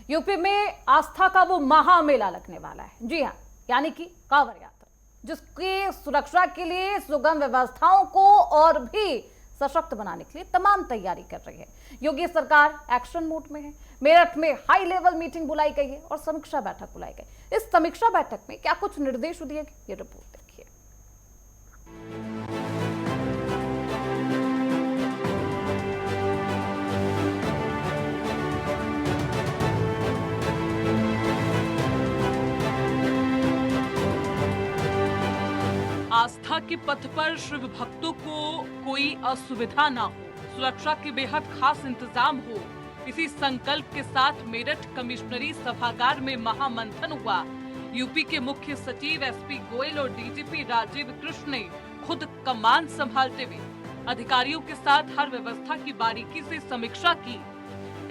UP में आस्था का वो महामेला लगने वाला है। जी हाँ, यानी कि कांवड़ यात्रा, जिसकी सुरक्षा के लिए सुगम व्यवस्थाओं को और भी सशक्त बनाने के लिए तमाम तैयारी कर रही है। योगी सरकार एक्शन मोड में है। मेरठ में हाई लेवल मीटिंग बुलाई गई है और समीक्षा बैठक बुलाई गई। इस समीक्षा बैठक में क्या कुछ निर्देश दिए गए, ये रिपोर्ट देखिए। आस्था के पथ पर शिव भक्तों को कोई असुविधा ना हो, सुरक्षा के बेहद खास इंतजाम हो, इसी संकल्प के साथ मेरठ कमिश्नरी सभागार में महामंथन हुआ। यूपी के मुख्य सचिव एसपी गोयल और डीजीपी राजीव कृष्ण ने खुद कमान संभालते हुए अधिकारियों के साथ हर व्यवस्था की बारीकी से समीक्षा की।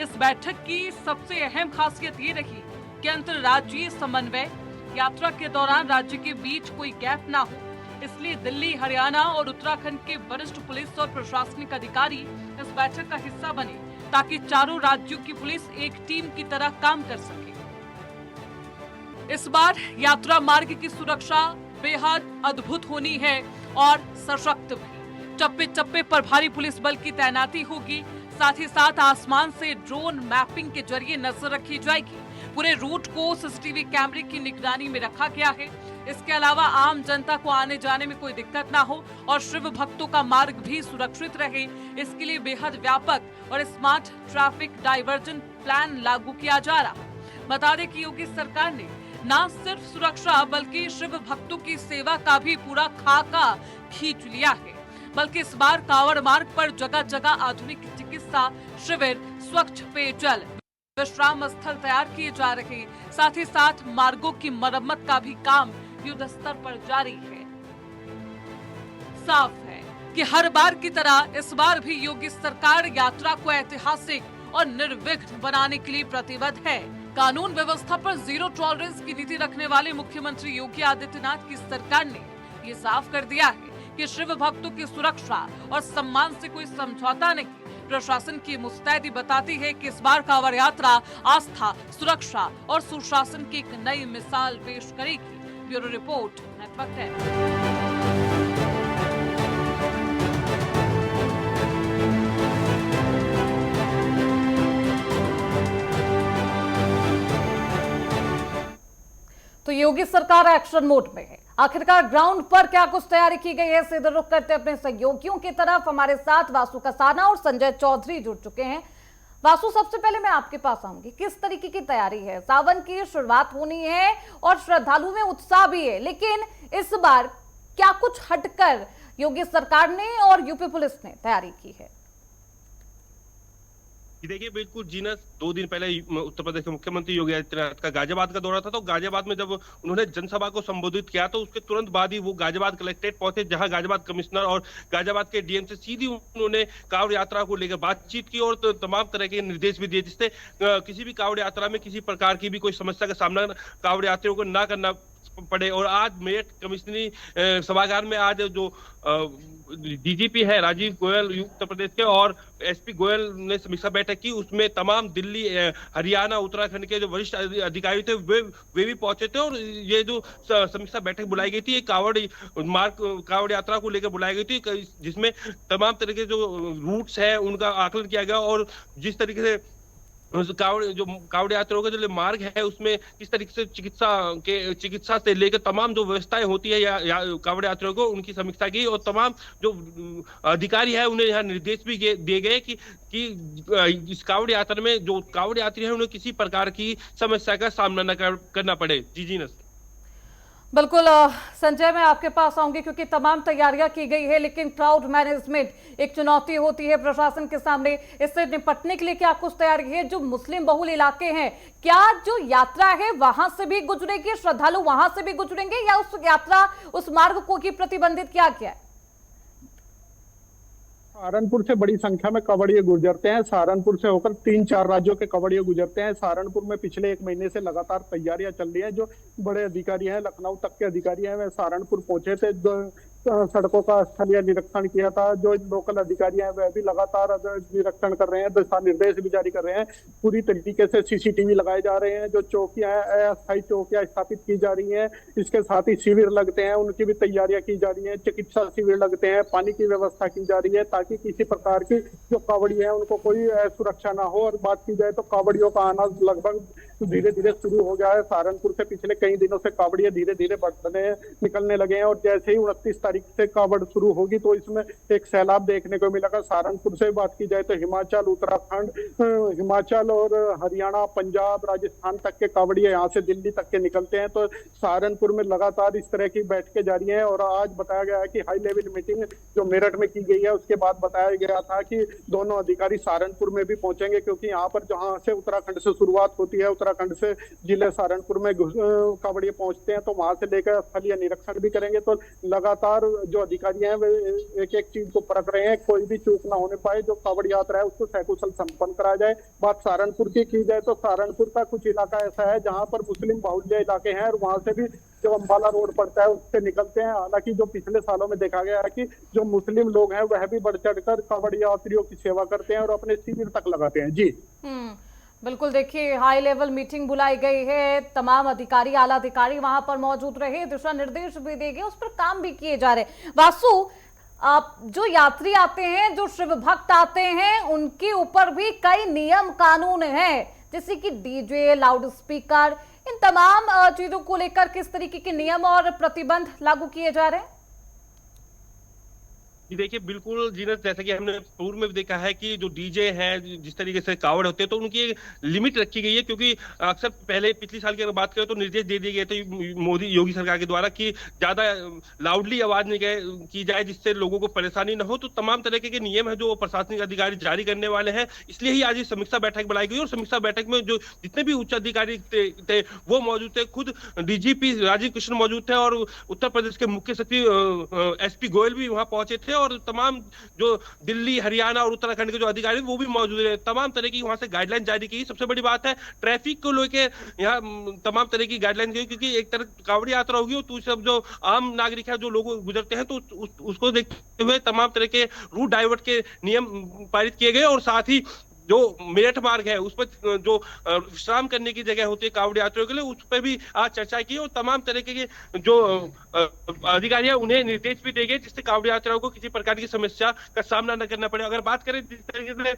इस बैठक की सबसे अहम खासियत ये रही कि अंतर्राज्यीय समन्वय, यात्रा के दौरान राज्य के बीच कोई गैप ना हो, इसलिए दिल्ली, हरियाणा और उत्तराखंड के वरिष्ठ पुलिस और प्रशासनिक अधिकारी इस बैठक का हिस्सा बने, ताकि चारों राज्यों की पुलिस एक टीम की तरह काम कर सके। इस बार यात्रा मार्ग की सुरक्षा बेहद अद्भुत होनी है और सशक्त भी। चप्पे चप्पे पर भारी पुलिस बल की तैनाती होगी। साथ ही साथ आसमान से ड्रोन मैपिंग के जरिए नजर रखी जाएगी। पूरे रूट को सीसीटीवी कैमरे की निगरानी में रखा गया है। इसके अलावा आम जनता को आने जाने में कोई दिक्कत ना हो और शिव भक्तों का मार्ग भी सुरक्षित रहे, इसके लिए बेहद व्यापक और स्मार्ट ट्रैफिक डाइवर्जन प्लान लागू किया जा रहा। बता दें कि योगी सरकार ने न सिर्फ सुरक्षा बल्कि शिव भक्तों की सेवा का भी पूरा खाका खींच लिया है। बल्कि इस बार कांवड़ मार्ग पर जगह जगह आधुनिक चिकित्सा शिविर, स्वच्छ पेयजल, विश्राम स्थल तैयार किए जा रहे। साथ ही साथ मार्गों की मरम्मत का भी काम युद्ध स्तर पर जारी है। साफ है कि हर बार की तरह इस बार भी योगी सरकार यात्रा को ऐतिहासिक और निर्विघ्न बनाने के लिए प्रतिबद्ध है। कानून व्यवस्था पर जीरो टॉलरेंस की नीति रखने वाले मुख्यमंत्री योगी आदित्यनाथ की सरकार ने ये साफ कर दिया है कि शिव भक्तों की सुरक्षा और सम्मान से कोई समझौता नहीं। प्रशासन की मुस्तैदी बताती है कि इस बार कांवड़ यात्रा आस्था, सुरक्षा और सुशासन की एक नई मिसाल पेश करेगी। Bureau report, network 10। तो योगी सरकार एक्शन मोड में है। आखिरकार ग्राउंड पर क्या कुछ तैयारी की गई है, सीधे रुख करते अपने सहयोगियों की तरफ। हमारे साथ वासु कसाना और संजय चौधरी जुड़ चुके हैं। वासु, सबसे पहले मैं आपके पास आऊंगी, किस तरीके की तैयारी है? सावन की शुरुआत होनी है और श्रद्धालु में उत्साह भी है, लेकिन इस बार क्या कुछ हटकर योगी सरकार ने और यूपी पुलिस ने तैयारी की है? देखिए, बिल्कुल जीनस 2 दिन पहले उत्तर प्रदेश के मुख्यमंत्री योगी आदित्यनाथ का गाजियाबाद का दौरा था। तो गाजियाबाद में जब उन्होंने जनसभा को संबोधित किया तो उसके तुरंत बाद ही वो गाजियाबाद कलेक्ट्रेट पहुंचे, जहां गाजियाबाद कमिश्नर और गाजियाबाद के डीएम से सीधी उन्होंने कांवड़ यात्रा को लेकर बातचीत की और तमाम तरह के निर्देश भी दिए, जिससे किसी भी कांवड़ यात्रा में किसी प्रकार की भी कोई समस्या का सामना कांवड़ यात्रियों को ना करना पड़े। और आज मेरठ कमिश्नरी सभागार में आज जो डीजीपी है राजीव गोयल उत्तर प्रदेश के और एसपी गोयल ने समीक्षा बैठक की। उसमें तमाम दिल्ली, हरियाणा, उत्तराखंड के जो वरिष्ठ अधिकारी थे वे भी पहुंचे थे। और ये जो समीक्षा बैठक बुलाई गई थी, ये कांवड़ यात्रा को लेकर बुलाई गई थी, जिसमें तमाम तरह के जो रूट्स है उनका आकलन किया गया और जिस तरीके से कांवड़ यात्रियों का जो मार्ग है उसमें किस तरीके से चिकित्सा से लेकर तमाम जो व्यवस्थाएं होती है या कांवड़ यात्रियों को, उनकी समीक्षा की। और तमाम जो अधिकारी है उन्हें यहाँ निर्देश भी दिए गए कि इस कांवड़ यात्रा में जो कांवड़ यात्री है उन्हें किसी प्रकार की समस्या का सामना न करना पड़े। जी नस बिल्कुल संजय, मैं आपके पास आऊंगी क्योंकि तमाम तैयारियां की गई है, लेकिन क्राउड मैनेजमेंट एक चुनौती होती है प्रशासन के सामने। इससे निपटने के लिए क्या कुछ तैयारी है? जो मुस्लिम बहुल इलाके हैं, क्या जो यात्रा है वहां से भी गुजरेगी, श्रद्धालु वहां से भी गुजरेंगे, या उस यात्रा उस मार्ग को की प्रतिबंधित किया गया है? सहारनपुर से बड़ी संख्या में कांवड़िये गुजरते हैं। सहारनपुर से होकर 3-4 राज्यों के कांवड़िये गुजरते हैं। सहारनपुर में पिछले 1 महीने से लगातार तैयारियां चल रही हैं। जो बड़े अधिकारी हैं, लखनऊ तक के अधिकारी हैं, वे सहारनपुर पहुंचे थे सड़कों का स्थलीय निरीक्षण किया था। जो लोकल अधिकारी हैं वह भी लगातार निरीक्षण कर रहे हैं, दिशा निर्देश भी जारी कर रहे हैं। पूरी तरीके से सीसीटीवी लगाए जा रहे हैं, जो चौकियां हैं, अस्थायी चौकियां स्थापित की जा रही हैं। इसके साथ ही शिविर लगते हैं, उनकी भी तैयारियां की जा रही हैं। चिकित्सा शिविर लगते हैं, पानी की व्यवस्था की जा रही है, ताकि किसी प्रकार की जो कावड़ी है उनको कोई सुरक्षा ना हो। और बात की जाए तो कावड़ियों का आना लगभग धीरे धीरे शुरू हो गया है। सहारनपुर से पिछले कई दिनों से कावड़िया धीरे धीरे बढ़ने निकलने लगे हैं, और जैसे ही 29 तारीख से कावड़ शुरू होगी तो इसमें एक सैलाब देखने को मिलेगा। सहारनपुर से बात की जाए तो हिमाचल, उत्तराखंड, हिमाचल और हरियाणा, पंजाब, राजस्थान तक के कावड़िया यहाँ से दिल्ली तक के निकलते हैं। तो सहारनपुर में लगातार इस तरह की बैठकें जारी हैं। और आज बताया गया है कि हाई लेवल मीटिंग जो मेरठ में की गई है, उसके बाद बताया गया था कि दोनों अधिकारी सहारनपुर में भी पहुंचेंगे, क्योंकि यहाँ पर जहाँ से उत्तराखंड से शुरुआत होती है, उत्तराखंड से जिले सहारनपुर में कावड़िए पहुंचते हैं, तो वहां से लेकर स्थलीय निरीक्षण भी करेंगे। तो लगातार जो अधिकारी हैं वे एक एक चीज को परख रहे हैं, कोई भी चूक ना होने पाए। जो कावड़ यात्रा है उसको सकुशल संपन्न कराया जाए। बात सहारनपुर की जाए तो सहारनपुर का कुछ इलाका ऐसा है जहां पर मुस्लिम बाहुल्य इलाके हैं, और वहां से भी जो अम्बाला रोड पड़ता है उससे निकलते हैं। हालांकि जो पिछले सालों में देखा गया है कि जो मुस्लिम लोग हैं वह भी बढ़ चढ़कर कावड़ यात्रियों की सेवा करते हैं और अपने शिविर तक लगाते हैं। जी बिल्कुल, देखिए हाई लेवल मीटिंग बुलाई गई है, तमाम अधिकारी, आला अधिकारी वहां पर मौजूद रहे, दिशा निर्देश भी दिए गए, उस पर काम भी किए जा रहे। वासु, आप जो यात्री आते हैं, जो शिव भक्त आते हैं, उनके ऊपर भी कई नियम कानून हैं, जैसे कि डीजे, लाउड स्पीकर, इन तमाम चीजों को लेकर किस तरीके के नियम और प्रतिबंध लागू किए जा रहे हैं? जी देखिए, बिल्कुल जीनत, जैसा कि हमने पूर्व में भी देखा है कि जो डीजे हैं, जिस तरीके से कावड़ होते हैं, तो उनकी एक लिमिट रखी गई है। क्योंकि अक्सर पहले पिछली साल की अगर बात करें तो निर्देश दे दिए गए थे मोदी योगी सरकार के द्वारा कि ज्यादा लाउडली आवाज नहीं की जाए, जिससे लोगों को परेशानी न हो। तो तमाम तरीके के नियम है जो प्रशासनिक अधिकारी जारी करने वाले हैं। इसलिए ही आज ये समीक्षा बैठक बुलाई गई, और समीक्षा बैठक में जो जितने भी उच्च अधिकारी थे वो मौजूद थे। खुद डीजीपी राजीव कृष्ण मौजूद थे, और उत्तर प्रदेश के मुख्य सचिव एसपी गोयल भी वहां पहुंचे थे, और तमाम जो दिल्ली, हरियाणा और उत्तराखंड के जो अधिकारी वो भी मौजूद रहे। तमाम तरह की वहां से गाइडलाइन जारी की। सबसे बड़ी बात है ट्रैफिक को लेकर यहाँ तमाम तरह की गाइडलाइन दी, क्योंकि एक तरफ कावड़ी यात्रा होगी तो सब जो आम नागरिक है, जो लोग गुजरते हैं, तो उसको देखते हुए तमाम तरह के रूट डाइवर्ट के नियम पारित किए गए। और साथ ही जो मेरठ मार्ग है उस पर जो विश्राम करने की जगह होती है कावड़ यात्रियों के लिए, उस पर भी आज चर्चा की, और तमाम तरीके के जो अधिकारी हैं उन्हें निर्देश भी दिए गए, जिससे कावड़ यात्रियों को किसी प्रकार की समस्या का सामना न करना पड़े। अगर बात करें जिस तरीके से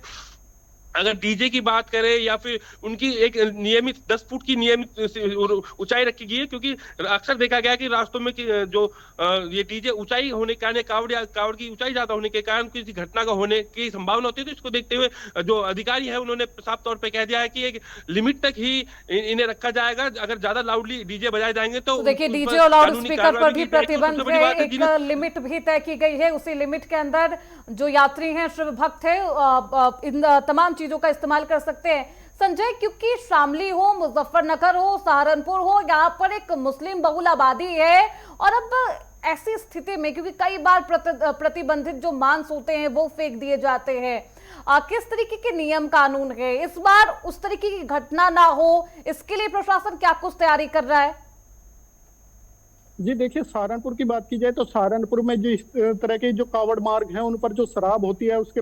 अगर डीजे की बात करें, या फिर उनकी एक नियमित 10 फुट की नियमित ऊंचाई रखी गई है, क्योंकि अक्सर देखा गया कि रास्तों में जो ये डीजे ऊंचाई होने के कारण, कावड़ की ऊंचाई ज्यादा होने के कारण किसी घटना का होने की संभावना होती है। तो इसको देखते हुए जो अधिकारी है उन्होंने साफ तौर पर कह दिया है कि एक लिमिट तक ही इन्हें रखा जाएगा। अगर ज्यादा लाउडली डीजे बजाए जाएंगे तो देखिए डीजे और लाउड स्पीकर पर भी प्रतिबंध है, एक लिमिट भी तय की गई है। उसी लिमिट के अंदर जो यात्री हैं, शिव भक्त है, इन तमाम चीजों का इस्तेमाल कर सकते हैं। संजय, क्योंकि शामली हो, मुजफ्फरनगर हो, सहारनपुर हो, यहाँ पर एक मुस्लिम बहुल आबादी है, और अब ऐसी स्थिति में क्योंकि कई बार प्रतिबंधित जो मांस होते हैं वो फेंक दिए जाते हैं, किस तरीके के नियम कानून है? इस बार उस तरीके की घटना ना हो, इसके लिए प्रशासन क्या कुछ तैयारी कर रहा है? जी देखिए, सहारनपुर की बात की जाए तो सहारनपुर में जो इस तरह के जो कावड़ मार्ग हैं उन पर जो शराब होती है उसके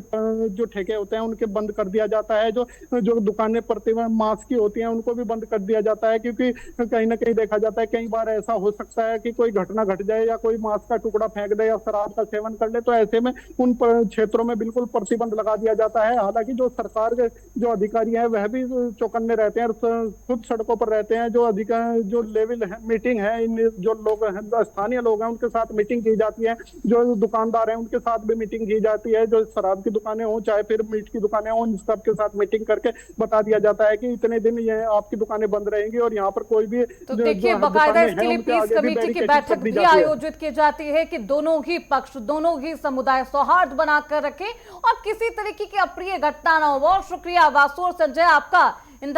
जो ठेके होते हैं उनके बंद कर दिया जाता है। जो दुकानें प्रतिबंध मांस की होती हैं उनको भी बंद कर दिया जाता है, क्योंकि कहीं ना कहीं देखा जाता है कई बार ऐसा हो सकता है कि कोई घटना घट जाए, या कोई मांस का टुकड़ा फेंक दे या शराब का सेवन कर ले, तो ऐसे में उन क्षेत्रों में बिल्कुल प्रतिबंध लगा दिया जाता है। हालांकि जो सरकार के जो अधिकारी हैं वह भी चौकन्ने रहते हैं, खुद सड़कों पर रहते हैं। जो लेवल मीटिंग है, इन जो लोग स्थानीय लोग हैं उनके साथ मीटिंग की जाती है, जो दुकानदार हैं उनके साथ भी मीटिंग की जाती है, जो शराब की दुकानें हो चाहे फिर मीट की दुकानें हो, इन सब के साथ मीटिंग करके बता दिया जाता है कि इतने दिन ये आपकी दुकानें बंद रहेंगी, और यहाँ पर कोई भी तो देखिए बाकायदा इसके लिए पीस कमेटी की बैठक भी आयोजित की जाती है कि दोनों ही पक्ष, दोनों ही समुदाय सौहार्द बनाकर रखें और किसी तरीके की अप्रिय घटना न हो। बहुत शुक्रिया वासु और संजय आपका।